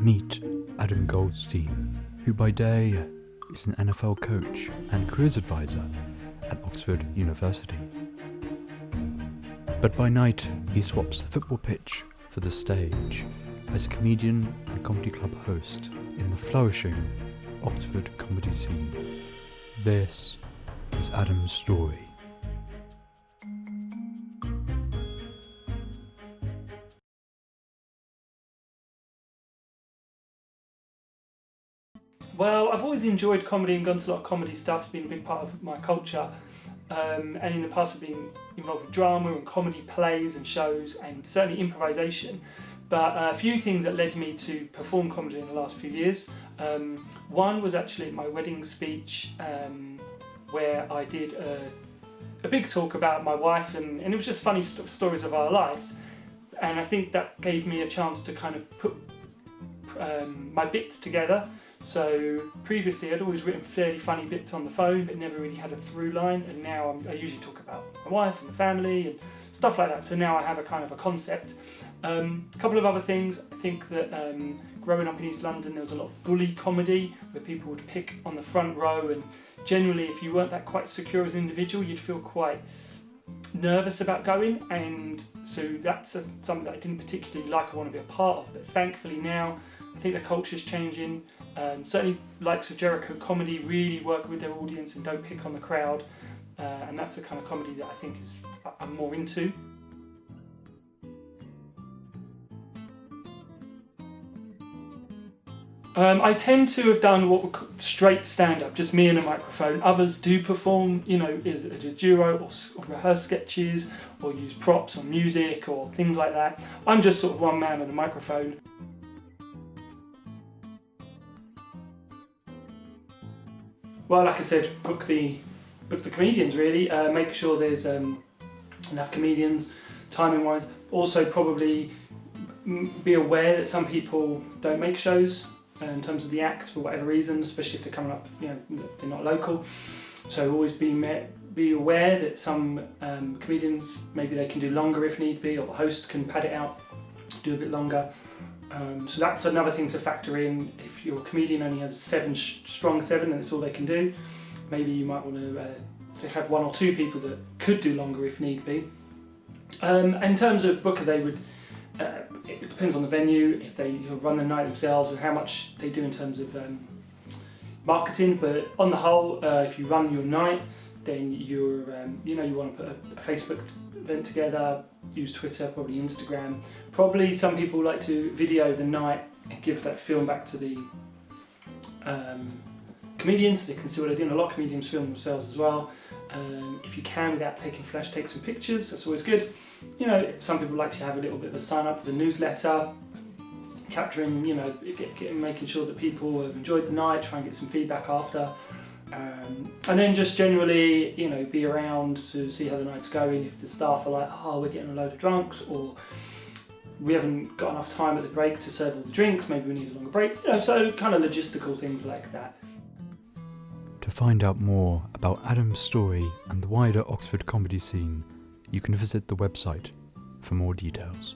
Meet Adam Goldstein, who by day is an NFL coach and careers advisor at Oxford University. But by night, he swaps the football pitch for the stage as a comedian and comedy club host in the flourishing Oxford comedy scene. This is Adam's story. Well, I've always enjoyed comedy and gone to a lot of comedy stuff. It's been a big part of my culture. And in the past I've been involved with drama and comedy plays and shows and certainly improvisation. But a few things that led me to perform comedy in the last few years. One was actually my wedding speech where I did a big talk about my wife and it was just funny stories of our lives. And I think that gave me a chance to kind of put my bits together. So previously I'd always written fairly funny bits on the phone but never really had a through line, and now I usually talk about my wife and the family and stuff like that, so now I have a kind of a concept. A couple of other things, I think that growing up in East London there was a lot of bully comedy where people would pick on the front row, and generally if you weren't that quite secure as an individual you'd feel quite nervous about going, and so that's something that I didn't particularly like or want to be a part of. But thankfully now I think the culture's changing. Certainly likes of Jericho comedy really work with their audience and don't pick on the crowd, and that's the kind of comedy that I think I'm more into. I tend to have done what we call straight stand-up, just me and a microphone. Others do perform, as a duo or rehearse sketches or use props or music or things like that. I'm just sort of one man and a microphone. Well, like I said, book the comedians really. Make sure there's enough comedians, timing-wise. Also, probably be aware that some people don't make shows in terms of the acts for whatever reason, especially if they're coming up, if they're not local. So always be aware that some comedians, maybe they can do longer if need be, or the host can pad it out, do a bit longer. So that's another thing to factor in. If your comedian only has strong seven and that's all they can do, maybe you might want to have one or two people that could do longer if need be. In terms of booker, they would, it depends on the venue, if they run the night themselves and how much they do in terms of marketing, but on the whole, if you run your night, then you want to put a Facebook event together, use Twitter, probably Instagram. Probably some people like to video the night and give that film back to the comedians so they can see what they're doing. A lot of comedians film themselves as well. If you can, without taking flash, take some pictures, that's always good. Some people like to have a little bit of a sign up for the newsletter, capturing, making sure that people have enjoyed the night, try and get some feedback after. And then just generally, be around to see how the night's going. If the staff are like, oh, we're getting a load of drunks, or we haven't got enough time at the break to serve all the drinks, maybe we need a longer break, so kind of logistical things like that. To find out more about Adam's story and the wider Oxford comedy scene, you can visit the website for more details.